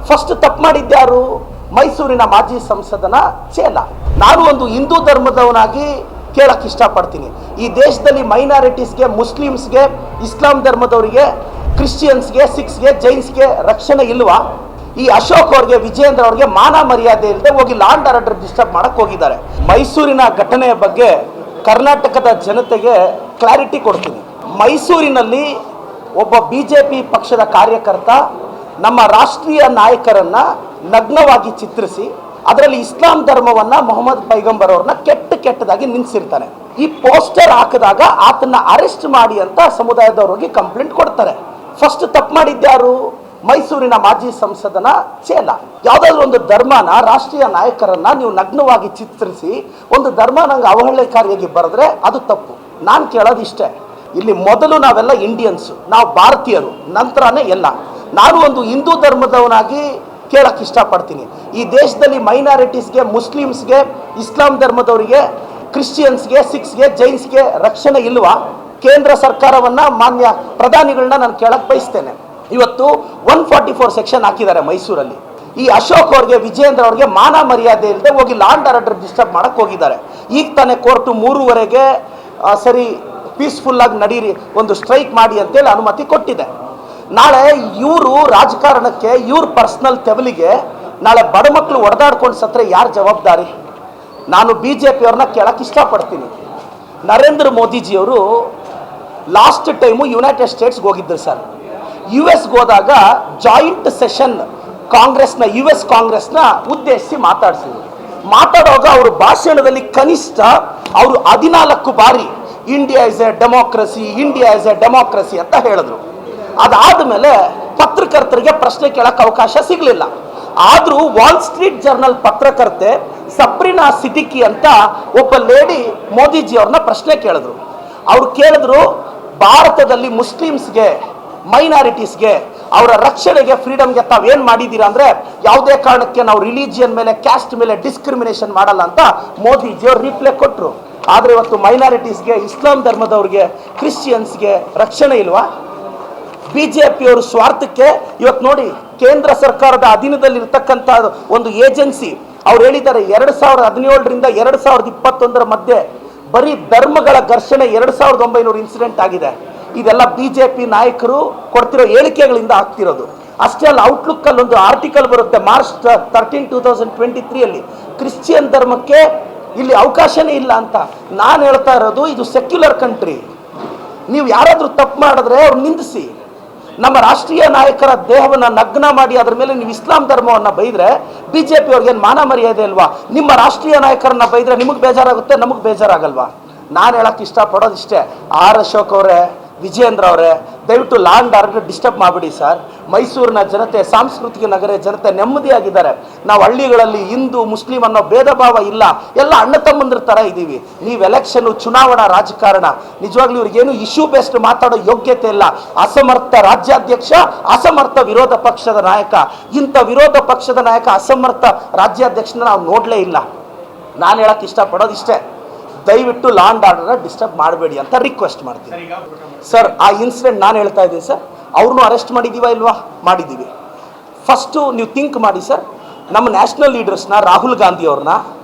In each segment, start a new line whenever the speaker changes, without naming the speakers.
First ತಪ್ಪು ಮಾಡಿದ್ಯಾರು? ಮೈಸೂರಿನ ಮಾಜಿ ಸಂಸದನ ಚೇಲ. ನಾನು ಒಂದು ಹಿಂದೂ ಧರ್ಮದವನಾಗಿ ಕೇಳಕ್ಕೆ ಇಷ್ಟಪಡ್ತೀನಿ, ಈ ದೇಶದಲ್ಲಿ ಮೈನಾರಿಟೀಸ್ಗೆ, ಮುಸ್ಲಿಮ್ಸ್ಗೆ, ಇಸ್ಲಾಂ ಧರ್ಮದವರಿಗೆ, ಕ್ರಿಶ್ಚಿಯನ್ಸ್ಗೆ, ಸಿಖ್ಸ್ಗೆ, ಜೈನ್ಸ್ಗೆ ರಕ್ಷಣೆ ಇಲ್ವಾ? ಈ ಅಶೋಕ್ ಅವ್ರಿಗೆ, ವಿಜೇಂದ್ರ ಅವ್ರಿಗೆ ಮಾನ ಮರ್ಯಾದೆ ಇಲ್ಲದೆ ಹೋಗಿ ಲಾಂಡ್ ಆರ್ಡರ್ ಡಿಸ್ಟರ್ಬ್ ಮಾಡಕ್ ಹೋಗಿದ್ದಾರೆ. ಮೈಸೂರಿನ ಘಟನೆಯ ಬಗ್ಗೆ ಕರ್ನಾಟಕದ ಜನತೆಗೆ ಕ್ಲಾರಿಟಿ ಕೊಡ್ತೀನಿ. ಮೈಸೂರಿನಲ್ಲಿ ಒಬ್ಬ ಬಿಜೆಪಿ ಪಕ್ಷದ ಕಾರ್ಯಕರ್ತ ನಮ್ಮ ರಾಷ್ಟ್ರೀಯ ನಾಯಕರನ್ನ ನಗ್ನವಾಗಿ ಚಿತ್ರಿಸಿ ಅದರಲ್ಲಿ ಇಸ್ಲಾಂ ಧರ್ಮವನ್ನ ಮೊಹಮ್ಮದ್ ಪೈಗಂಬರ್ ಅವ್ರನ್ನ ಕೆಟ್ಟದಾಗಿ ನಿಲ್ಲಿಸಿರ್ತಾನೆ. ಈ ಪೋಸ್ಟರ್ ಹಾಕಿದಾಗ ಆತನ್ನ ಅರೆಸ್ಟ್ ಮಾಡಿ ಅಂತ ಸಮುದಾಯದವ್ರಿಗೆ ಕಂಪ್ಲೇಂಟ್ ಕೊಡ್ತಾರೆ. ಫಸ್ಟ್ ತಪ್ಪು ಮಾಡಿದ್ಯಾರು? ಮೈಸೂರಿನ ಮಾಜಿ ಸಂಸದನ ಚೇಲ. ಯಾವುದಾದ್ರೂ ಒಂದು ಧರ್ಮನ, ರಾಷ್ಟ್ರೀಯ ನಾಯಕರನ್ನ ನೀವು ನಗ್ನವಾಗಿ ಚಿತ್ರಿಸಿ ಒಂದು ಧರ್ಮ ನಂಗೆ ಅವಹೇಳನಕಾರಿಯಾಗಿ ಬರೆದ್ರೆ ಅದು ತಪ್ಪು. ನಾನು ಕೇಳೋದಿಷ್ಟೇ, ಇಲ್ಲಿ ಮೊದಲು ನಾವೆಲ್ಲ ಇಂಡಿಯನ್ಸು, ನಾವು ಭಾರತೀಯರು, ನಂತರನೇ ಎಲ್ಲ. ನಾನು ಒಂದು ಹಿಂದೂ ಧರ್ಮದವನಾಗಿ ಕೇಳಕ್ಕೆ ಇಷ್ಟಪಡ್ತೀನಿ, ಈ ದೇಶದಲ್ಲಿ ಮೈನಾರಿಟೀಸ್ಗೆ, ಮುಸ್ಲಿಮ್ಸ್ಗೆ, ಇಸ್ಲಾಂ ಧರ್ಮದವರಿಗೆ, ಕ್ರಿಶ್ಚಿಯನ್ಸ್ಗೆ, ಸಿಖ್ಸ್ಗೆ, ಜೈನ್ಸ್ಗೆ ರಕ್ಷಣೆ ಇಲ್ವಾ? ಕೇಂದ್ರ ಸರ್ಕಾರವನ್ನ, ಮಾನ್ಯ ಪ್ರಧಾನಿಗಳನ್ನ ನಾನು ಕೇಳಕ್ಕೆ ಬಯಸ್ತೇನೆ. ಇವತ್ತು 144 ಸೆಕ್ಷನ್ ಹಾಕಿದ್ದಾರೆ ಮೈಸೂರಲ್ಲಿ. ಈ ಅಶೋಕ್ ಅವ್ರಿಗೆ, ವಿಜೇಂದ್ರ ಅವ್ರಿಗೆ ಮಾನ ಮರ್ಯಾದೆ ಇಲ್ಲದೆ ಹೋಗಿ ಲಾಂಡ್ ಆರ್ಡರ್ ಡಿಸ್ಟರ್ಬ್ ಮಾಡಕ್ ಹೋಗಿದ್ದಾರೆ. ಈಗ ತಾನೇ ಕೋರ್ಟು 3:30ಗೆ ಸರಿ ಪೀಸ್ಫುಲ್ ಆಗಿ ನಡೀರಿ, ಒಂದು ಸ್ಟ್ರೈಕ್ ಮಾಡಿ ಅಂತೇಳಿ ಅನುಮತಿ ಕೊಟ್ಟಿದೆ. ನಾಳೆ ಇವರು ರಾಜಕಾರಣಕ್ಕೆ, ಇವ್ರ ಪರ್ಸನಲ್ ತೆವಲಿಗೆ ನಾಳೆ ಬಡ ಮಕ್ಕಳು ಹೊಡೆದಾಡ್ಕೊಂಡು ಸತ್ರೆ ಯಾರು ಜವಾಬ್ದಾರಿ? ನಾನು ಬಿಜೆಪಿ ಅವ್ರನ್ನ ಕೇಳಕ್ಕೆ ಇಷ್ಟಪಡ್ತೀನಿ. ನರೇಂದ್ರ ಮೋದಿಜಿಯವರು ಲಾಸ್ಟ್ ಟೈಮು ಯುನೈಟೆಡ್ ಸ್ಟೇಟ್ಸ್ಗೆ ಹೋಗಿದ್ದರು ಸರ್. US ಹೋದಾಗ ಜಾಯಿಂಟ್ ಸೆಷನ್ ಕಾಂಗ್ರೆಸ್ನ, US ಕಾಂಗ್ರೆಸ್ನ ಉದ್ದೇಶಿಸಿ ಮಾತಾಡುವಾಗ ಅವರು ಭಾಷಣದಲ್ಲಿ ಕನಿಷ್ಠ ಅವರು 14 ಬಾರಿ India is A democracy, India is A democracy ಅಂತ ಹೇಳಿದ್ರು. ಅದಾದ್ಮೇಲೆ ಪತ್ರಕರ್ತರಿಗೆ ಪ್ರಶ್ನೆ ಕೇಳಕ್ಕೆ ಅವಕಾಶ ಸಿಗಲಿಲ್ಲ. ಆದ್ರೂ ವಾಲ್ ಸ್ಟ್ರೀಟ್ ಜರ್ನಲ್ ಪತ್ರಕರ್ತೆ ಸಪ್ರಿನಾ ಸಿದ್ದಿಕಿ ಅಂತ ಒಬ್ಬ ಲೇಡಿ ಮೋದಿಜಿ ಅವ್ರನ್ನ ಪ್ರಶ್ನೆ ಕೇಳಿದ್ರು. ಅವ್ರು ಕೇಳಿದ್ರು, ಭಾರತದಲ್ಲಿ ಮುಸ್ಲಿಮ್ಸ್ಗೆ, ಮೈನಾರಿಟೀಸ್ಗೆ ಅವರ ರಕ್ಷಣೆಗೆ, ಫ್ರೀಡಮ್ಗೆ ತಾವೇನು ಮಾಡಿದ್ದೀರಾ ಅಂದರೆ ಯಾವುದೇ ಕಾರಣಕ್ಕೆ ನಾವು ರಿಲಿಜಿಯನ್ ಮೇಲೆ, ಕ್ಯಾಸ್ಟ್ ಮೇಲೆ ಡಿಸ್ಕ್ರಿಮಿನೇಷನ್ ಮಾಡಲ್ಲ ಅಂತ ಮೋದಿಜಿಯವ್ರು ರಿಪ್ಲೈ ಕೊಟ್ಟರು. ಆದರೆ ಇವತ್ತು ಮೈನಾರಿಟೀಸ್ಗೆ, ಇಸ್ಲಾಂ ಧರ್ಮದವ್ರಿಗೆ, ಕ್ರಿಶ್ಚಿಯನ್ಸ್ಗೆ ರಕ್ಷಣೆ ಇಲ್ವಾ? ಬಿಜೆಪಿಯವರು ಸ್ವಾರ್ಥಕ್ಕೆ ಇವತ್ತು ನೋಡಿ, ಕೇಂದ್ರ ಸರ್ಕಾರದ ಅಧೀನದಲ್ಲಿರ್ತಕ್ಕಂಥ ಒಂದು ಏಜೆನ್ಸಿ ಅವ್ರು ಹೇಳಿದ್ದಾರೆ 2017ರಿಂದ 2021 ಮಧ್ಯೆ ಬರೀ ಧರ್ಮಗಳ ಘರ್ಷಣೆ 2900 ಇನ್ಸಿಡೆಂಟ್ ಆಗಿದೆ. ಇದೆಲ್ಲ ಬಿಜೆಪಿ ನಾಯಕರು ಕೊಡ್ತಿರೋ ಹೇಳಿಕೆಗಳಿಂದ ಆಗ್ತಿರೋದು. ಅಷ್ಟೇ ಅಲ್ಲ, ಔಟ್ಲುಕ್ ಅಲ್ಲಿ ಒಂದು ಆರ್ಟಿಕಲ್ ಬರುತ್ತೆ ಮಾರ್ಚ್ 13, 2023 ಕ್ರಿಶ್ಚಿಯನ್ ಧರ್ಮಕ್ಕೆ ಇಲ್ಲಿ ಅವಕಾಶನೇ ಇಲ್ಲ ಅಂತ. ನಾನು ಹೇಳ್ತಾ ಇರೋದು, ಇದು ಸೆಕ್ಯುಲರ್ ಕಂಟ್ರಿ. ನೀವು ಯಾರಾದರೂ ತಪ್ಪು ಮಾಡಿದ್ರೆ ಅವ್ರು ನಿಂದಿಸಿ. ನಮ್ಮ ರಾಷ್ಟ್ರೀಯ ನಾಯಕರ ದೇಹವನ್ನು ನಗ್ನ ಮಾಡಿ ಅದರ ಮೇಲೆ ನೀವು ಇಸ್ಲಾಂ ಧರ್ಮವನ್ನು ಬೈದ್ರೆ ಬಿಜೆಪಿ ಅವ್ರಿಗೇನು ಮಾನ ಮರ್ಯಾದೆ ಅಲ್ವಾ? ನಿಮ್ಮ ರಾಷ್ಟ್ರೀಯ ನಾಯಕರನ್ನ ಬೈದ್ರೆ ನಿಮಗೆ ಬೇಜಾರಾಗುತ್ತೆ, ನಮಗೆ ಬೇಜಾರಾಗಲ್ವಾ? ನಾನು ಹೇಳಕ್ಕೆ ಇಷ್ಟಪಡೋದಿಷ್ಟೇ, ಅಶೋಕ್ ಅವರೇ, ವಿಜೇಂದ್ರ ಅವರೇ, ದಯವಿಟ್ಟು ಲಾಂಡ್ ಆರ್ಡರ್ ಡಿಸ್ಟರ್ಬ್ ಮಾಡಿಬಿಡಿ ಸರ್. ಮೈಸೂರಿನ ಜನತೆ, ಸಾಂಸ್ಕೃತಿಕ ನಗರ ಜನತೆ ನೆಮ್ಮದಿಯಾಗಿದ್ದಾರೆ. ನಾವು ಹಳ್ಳಿಗಳಲ್ಲಿ ಹಿಂದೂ ಮುಸ್ಲಿಂ ಅನ್ನೋ ಭೇದ ಭಾವ ಇಲ್ಲ, ಎಲ್ಲ ಅಣ್ಣ ತಮ್ಮಂದ್ರ ಥರ ಇದ್ದೀವಿ. ನೀವು ಎಲೆಕ್ಷನ್ನು, ಚುನಾವಣಾ ರಾಜಕಾರಣ, ನಿಜವಾಗ್ಲೂ ಇವ್ರಿಗೇನು ಇಶ್ಯೂ ಬೇಸ್ಡ್ ಮಾತಾಡೋ ಯೋಗ್ಯತೆ ಇಲ್ಲ. ಅಸಮರ್ಥ ರಾಜ್ಯಾಧ್ಯಕ್ಷ, ಅಸಮರ್ಥ ವಿರೋಧ ಪಕ್ಷದ ನಾಯಕ. ಇಂಥ ವಿರೋಧ ಪಕ್ಷದ ನಾಯಕ, ಅಸಮರ್ಥ ರಾಜ್ಯಾಧ್ಯಕ್ಷನ ನಾವು ನೋಡಲೇ ಇಲ್ಲ. ನಾನು ಹೇಳಕ್ಕೆ ಇಷ್ಟಪಡೋದಿಷ್ಟೇ, ದಯವಿಟ್ಟು ಲಾಂಡ್ ಆರ್ಡರ್ ಡಿಸ್ಟರ್ಬ್ ಮಾಡಬೇಡಿ ಅಂತ ರಿಕ್ವೆಸ್ಟ್ ಮಾಡ್ತೀನಿ ಸರ್. ಆ ಇನ್ಸಿಡೆಂಟ್ ನಾನು ಹೇಳ್ತಾ ಇದ್ದೀನಿ ಸರ್, ಅವ್ರನ್ನೂ ಅರೆಸ್ಟ್ ಮಾಡಿದ್ದೀವಾ ಇಲ್ವಾ? ಮಾಡಿದ್ದೀವಿ. ಫಸ್ಟು ನೀವು ಥಿಂಕ್ ಮಾಡಿ ಸರ್, ನಮ್ಮ ನ್ಯಾಷನಲ್ ಲೀಡರ್ಸ್ನ, ರಾಹುಲ್ ಗಾಂಧಿ ಅವ್ರನ್ನ,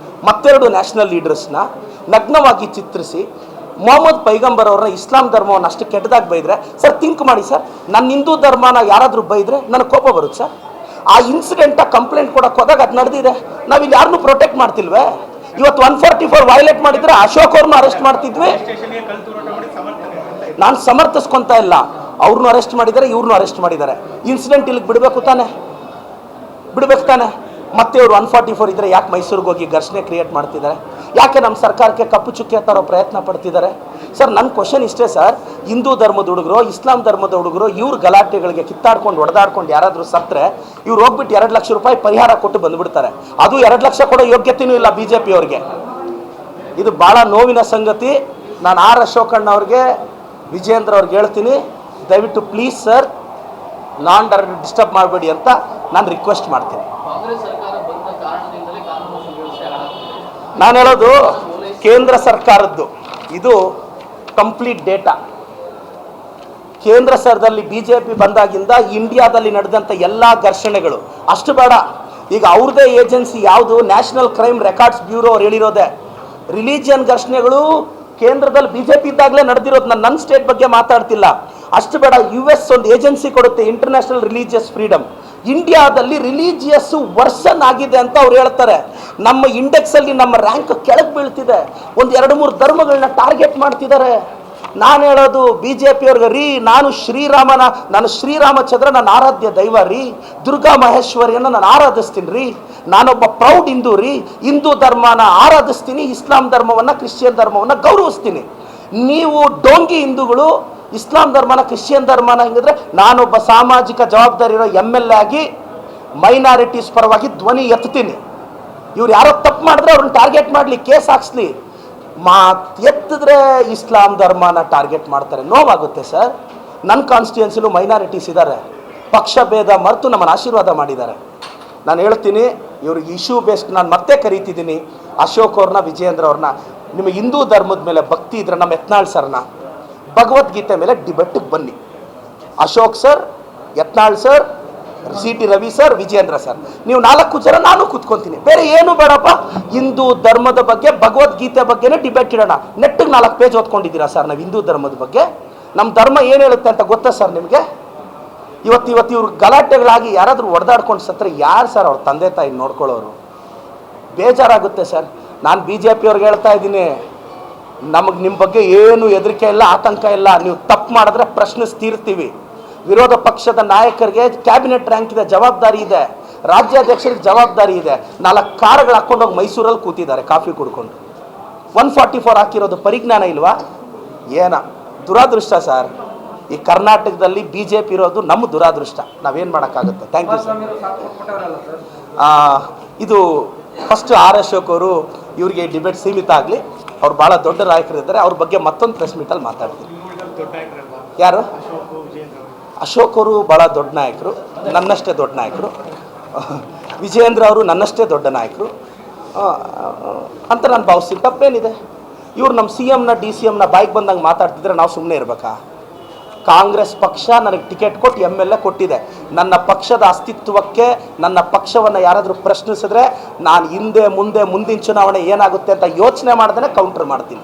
ಮತ್ತೆರಡು ನ್ಯಾಷನಲ್ ಲೀಡರ್ಸ್ನ ನಗ್ನವಾಗಿ ಚಿತ್ರಿಸಿ ಮೊಹಮ್ಮದ್ ಪೈಗಂಬರ್ ಅವ್ರನ್ನ, ಇಸ್ಲಾಂ ಧರ್ಮವನ್ನು ಅಷ್ಟು ಕೆಟ್ಟದಾಗಿ ಬೈದ್ರೆ ಸರ್, ಥಿಂಕ್ ಮಾಡಿ ಸರ್, ನನ್ನ ಹಿಂದೂ ಧರ್ಮನ ಯಾರಾದರೂ ಬೈದ್ರೆ ನನಗೆ ಕೋಪ ಬರುತ್ತೆ ಸರ್. ಆ ಇನ್ಸಿಡೆಂಟ ಕಂಪ್ಲೇಂಟ್ ಕೊಡೋಕೆ ಹೋದಾಗ ಅದು ನಡೆದಿದೆ. ನಾವಿಲ್ಲಿ ಯಾರನ್ನೂ ಪ್ರೊಟೆಕ್ಟ್ ಮಾಡ್ತಿಲ್ವೇ? ಇವತ್ತು 144 ವೈಲೇಟ್ ಮಾಡಿದ್ರೆ ಅಶೋಕ್ ಅವ್ರನ್ನ ಅರೆಸ್ಟ್ ಮಾಡ್ತಿದ್ವಿ. ನಾನು ಸಮರ್ಥಿಸ್ಕೊಂತ ಇಲ್ಲ, ಅವ್ರನ್ನೂ ಅರೆಸ್ಟ್ ಮಾಡಿದ್ದಾರೆ, ಇವ್ರನ್ನೂ ಅರೆಸ್ಟ್ ಮಾಡಿದ್ದಾರೆ. ಇನ್ಸಿಡೆಂಟ್ ಇಲ್ಲಿಗೆ ಬಿಡಬೇಕು ತಾನೆ? ಮತ್ತೆ ಇವರು 144 ಇದ್ರೆ ಯಾಕೆ ಮೈಸೂರಿಗೆ ಹೋಗಿ ಘರ್ಷಣೆ ಕ್ರಿಯೇಟ್ ಮಾಡ್ತಿದ್ದಾರೆ? ಯಾಕೆ ನಮ್ಮ ಸರ್ಕಾರಕ್ಕೆ ಕಪ್ಪು ಚುಕ್ಕೆ ತರೋ ಪ್ರಯತ್ನ ಪಡ್ತಿದ್ದಾರೆ ಸರ್? ನನ್ನ ಕ್ವಶನ್ ಇಷ್ಟೇ ಸರ್, ಹಿಂದೂ ಧರ್ಮದ ಹುಡುಗರು, ಇಸ್ಲಾಂ ಧರ್ಮದ ಹುಡುಗರು ಇವ್ರ ಗಲಾಟೆಗಳಿಗೆ ಕಿತ್ತಾಡ್ಕೊಂಡು ಹೊಡೆದಾಡ್ಕೊಂಡು ಯಾರಾದರೂ ಸತ್ತರೆ ಇವ್ರು ಹೋಗ್ಬಿಟ್ಟು 2 ಲಕ್ಷ ರೂಪಾಯಿ ಪರಿಹಾರ ಕೊಟ್ಟು ಬಂದುಬಿಡ್ತಾರೆ. ಅದು 2 ಲಕ್ಷ ಕೊಡೋ ಯೋಗ್ಯತೆಯೂ ಇಲ್ಲ ಬಿಜೆಪಿ ಅವ್ರಿಗೆ. ಇದು ಭಾಳ ನೋವಿನ ಸಂಗತಿ. ನಾನು ಅಶೋಕಣ್ಣ ಅವ್ರಿಗೆ, ವಿಜೇಂದ್ರ ಅವ್ರಿಗೆ ಹೇಳ್ತೀನಿ, ದಯವಿಟ್ಟು ಪ್ಲೀಸ್ ಸರ್, ಲಾಂಡ್ ಆರ್ಡರ್ ಡಿಸ್ಟರ್ಬ್ ಮಾಡಬೇಡಿ ಅಂತ ನಾನು ರಿಕ್ವೆಸ್ಟ್ ಮಾಡ್ತೀನಿ. ನಾನು ಹೇಳೋದು ಕೇಂದ್ರ ಸರ್ಕಾರದ್ದು ಇದು ಕಂಪ್ಲೀಟ್ ಡೇಟಾ. ಕೇಂದ್ರ ಸರ್ಕಾರದಲ್ಲಿ BJP ಬಂದಾಗಿಂದ ಇಂಡಿಯಾದಲ್ಲಿ ನಡೆದಂಥ ಎಲ್ಲ ಘರ್ಷಣೆಗಳು ಅಷ್ಟು ಬೇಡ, ಈಗ ಅವ್ರದ್ದೇ ಏಜೆನ್ಸಿ ಯಾವುದು, ನ್ಯಾಷನಲ್ ಕ್ರೈಮ್ ರೆಕಾರ್ಡ್ಸ್ ಬ್ಯೂರೋ ಅವ್ರು ಹೇಳಿರೋದೆ, ರಿಲಿಜಿಯನ್ ಘರ್ಷಣೆಗಳು ಕೇಂದ್ರದಲ್ಲಿ BJP ಇದ್ದಾಗಲೇ ನಡೆದಿರೋದು. ನನ್ನ ಸ್ಟೇಟ್ ಬಗ್ಗೆ ಮಾತಾಡ್ತಿಲ್ಲ. ಅಷ್ಟು ಬೇಡ, US ಒಂದು ಏಜೆನ್ಸಿ ಕೊಡುತ್ತೆ, ಇಂಟರ್ನ್ಯಾಷನಲ್ ರಿಲಿಜಿಯಸ್ ಫ್ರೀಡಮ್. ಇಂಡಿಯಾದಲ್ಲಿ ರಿಲಿಜಿಯಸ್ ವರ್ಷನ್ ಆಗಿದೆ ಅಂತ ಅವ್ರು ಹೇಳ್ತಾರೆ. ನಮ್ಮ ಇಂಡೆಕ್ಸಲ್ಲಿ ನಮ್ಮ ರ್ಯಾಂಕ್ ಕೆಳಗೆ ಬೀಳ್ತಿದೆ. ಒಂದು 2-3 ಧರ್ಮಗಳನ್ನ ಟಾರ್ಗೆಟ್ ಮಾಡ್ತಿದ್ದಾರೆ. ನಾನು ಹೇಳೋದು BJP ಅವ್ರಿಗೆ, ರೀ ನಾನು ಶ್ರೀರಾಮಚಂದ್ರ ನನ್ನ ಆರಾಧ್ಯ ದೈವ ರೀ, ದುರ್ಗಾ ಮಹೇಶ್ವರಿಯನ್ನು ನಾನು ಆರಾಧಿಸ್ತೀನಿ ರೀ, ನಾನೊಬ್ಬ ಪ್ರೌಡ್ ಹಿಂದೂ ರೀ, ಹಿಂದೂ ಧರ್ಮನ ಆರಾಧಿಸ್ತೀನಿ, ಇಸ್ಲಾಂ ಧರ್ಮವನ್ನು ಕ್ರಿಶ್ಚಿಯನ್ ಧರ್ಮವನ್ನು ಗೌರವಿಸ್ತೀನಿ. ನೀವು ಡೋಂಗಿ ಹಿಂದೂಗಳು ಇಸ್ಲಾಂ ಧರ್ಮನ ಕ್ರಿಶ್ಚಿಯನ್ ಧರ್ಮನ ಹಿಂಗಿದ್ರೆ, ನಾನೊಬ್ಬ ಸಾಮಾಜಿಕ ಜವಾಬ್ದಾರಿ ಇರೋ MLA ಆಗಿ ಮೈನಾರಿಟೀಸ್ ಪರವಾಗಿ ಧ್ವನಿ ಎತ್ತೀನಿ. ಇವ್ರು ಯಾರೋ ತಪ್ಪು ಮಾಡಿದ್ರೆ ಅವ್ರನ್ನ ಟಾರ್ಗೆಟ್ ಮಾಡಲಿ, ಕೇಸ್ ಹಾಕ್ಸ್ಲಿ. ಎತ್ತಿದ್ರೆ ಇಸ್ಲಾಂ ಧರ್ಮನ ಟಾರ್ಗೆಟ್ ಮಾಡ್ತಾರೆ, ನೋವಾಗುತ್ತೆ ಸರ್. ನನ್ನ ಕಾನ್ಸ್ಟಿಟ್ಯೂನ್ಸಿಲೂ ಮೈನಾರಿಟೀಸ್ ಇದ್ದಾರೆ, ಪಕ್ಷ ಭೇದ ಮರೆತು ನಮ್ಮನ್ನು ಆಶೀರ್ವಾದ ಮಾಡಿದ್ದಾರೆ. ನಾನು ಹೇಳ್ತೀನಿ, ಇವ್ರಿಗೆ ಇಶ್ಯೂ ಬೇಸ್ಡ್ ನಾನು ಮತ್ತೆ ಕರೀತಿದ್ದೀನಿ ಅಶೋಕ್ ಅವ್ರನ್ನ, ವಿಜಯೇಂದ್ರ ಅವ್ರನ್ನ. ನಿಮ್ಮ ಹಿಂದೂ ಧರ್ಮದ ಮೇಲೆ ಭಕ್ತಿ ಇದ್ರೆ ನಮ್ಮ ಯತ್ನಾಳ್ ಸರ್ನ ಭಗವದ್ಗೀತೆ ಮೇಲೆ ಡಿಬೇಟಿಗೆ ಬನ್ನಿ. Ashok sir, Yatnal sir, CT Ravi sir, Vijayendra sir, ನೀವು 4 ಜನ, ನಾನು ಕೂತ್ಕೊಂತೀನಿ, ಬೇರೆ ಏನು ಬೇಡಪ್ಪ. ಹಿಂದೂ ಧರ್ಮದ ಬಗ್ಗೆ, ಭಗವದ್ಗೀತೆ ಬಗ್ಗೆನೇ ಡಿಬೇಟ್ ಇಡೋಣ. ನೆಟ್ಟಿಗೆ 4 ಪೇಜ್ ಓದ್ಕೊಂಡಿದ್ದೀರಾ ಸರ್ ನಾವು ಹಿಂದೂ ಧರ್ಮದ ಬಗ್ಗೆ? ನಮ್ಮ ಧರ್ಮ ಏನು ಹೇಳುತ್ತೆ ಅಂತ ಗೊತ್ತಾ ಸರ್ ನಿಮಗೆ? ಇವತ್ತು ಇವ್ರು ಗಲಾಟೆಗಳಾಗಿ ಯಾರಾದರೂ ಹೊಡೆದಾಡ್ಕೊಂಡು ಸತ್ರೆ ಯಾರು ಸರ್ ಅವ್ರ ತಂದೆ ತಾಯಿ ನೋಡ್ಕೊಳ್ಳೋರು? ಬೇಜಾರಾಗುತ್ತೆ ಸರ್. ನಾನು BJP ಅವ್ರಿಗೆ ಹೇಳ್ತಾ ಇದ್ದೀನಿ, ನಮಗೆ ನಿಮ್ಮ ಬಗ್ಗೆ ಏನು ಹೆದರಿಕೆ ಇಲ್ಲ, ಆತಂಕ ಇಲ್ಲ. ನೀವು ತಪ್ಪು ಮಾಡಿದ್ರೆ ಪ್ರಶ್ನಿಸ್ತೀರ್ತೀವಿ. ವಿರೋಧ ಪಕ್ಷದ ನಾಯಕರಿಗೆ ಕ್ಯಾಬಿನೆಟ್ ರ್ಯಾಂಕ್ ಇದೆ, ಜವಾಬ್ದಾರಿ ಇದೆ, ರಾಜ್ಯಾಧ್ಯಕ್ಷರಿಗೆ ಜವಾಬ್ದಾರಿ ಇದೆ. 4 ಕಾರುಗಳು ಹಾಕ್ಕೊಂಡೋಗಿ ಮೈಸೂರಲ್ಲಿ ಕೂತಿದ್ದಾರೆ ಕಾಫಿ ಕುಡ್ಕೊಂಡು. 144 ಹಾಕಿರೋದು ಪರಿಜ್ಞಾನ ಇಲ್ವಾ? ಏನ ದುರಾದೃಷ್ಟ ಸರ್. ಈ ಕರ್ನಾಟಕದಲ್ಲಿ BJP ಇರೋದು ನಮ್ಮ ದುರಾದೃಷ್ಟ. ನಾವೇನು ಮಾಡೋಕ್ಕಾಗುತ್ತೆ? Thank you sir. ಇದು ಫಸ್ಟ್ ಆರ್ ಅಶೋಕ್ ಅವರು, ಇವರಿಗೆ ಡಿಬೇಟ್ ಸೀಮಿತ ಆಗಲಿ. ಅವ್ರು ಭಾಳ ದೊಡ್ಡ ನಾಯಕರಿದ್ದಾರೆ, ಅವ್ರ ಬಗ್ಗೆ ಮತ್ತೊಂದು ಪ್ರೆಸ್ ಮೀಟಲ್ಲಿ ಮಾತಾಡ್ತೀನಿ. ಯಾರು? ಅಶೋಕ್ ಅವರು ಭಾಳ ದೊಡ್ಡ ನಾಯಕರು, ನನ್ನಷ್ಟೇ ದೊಡ್ಡ ನಾಯಕರು. ವಿಜಯೇಂದ್ರ ಅವರು ನನ್ನಷ್ಟೇ ದೊಡ್ಡ ನಾಯಕರು ಅಂತ ನಾನು ಭಾವಿಸ್ತೀನಿ. ತಪ್ಪೇನಿದೆ? ಇವ್ರು ನಮ್ಮ CMನ DCMನ ಬಾಯಿಗೆ ಬಂದಂಗೆ ಮಾತಾಡ್ತಿದ್ರೆ ನಾವು ಸುಮ್ಮನೆ ಇರಬೇಕಾ? ಕಾಂಗ್ರೆಸ್ ಪಕ್ಷ ನನಗೆ ಟಿಕೆಟ್ ಕೊಟ್ಟು MLA ಕೊಟ್ಟಿದೆ. ನನ್ನ ಪಕ್ಷದ ಅಸ್ತಿತ್ವಕ್ಕೆ, ನನ್ನ ಪಕ್ಷವನ್ನು ಯಾರಾದರೂ ಪ್ರಶ್ನಿಸಿದ್ರೆ ನಾನು ಹಿಂದೆ ಮುಂದಿನ ಚುನಾವಣೆ ಏನಾಗುತ್ತೆ ಅಂತ ಯೋಚನೆ ಮಾಡ್ದೇ ಕೌಂಟರ್ ಮಾಡ್ತೀನಿ.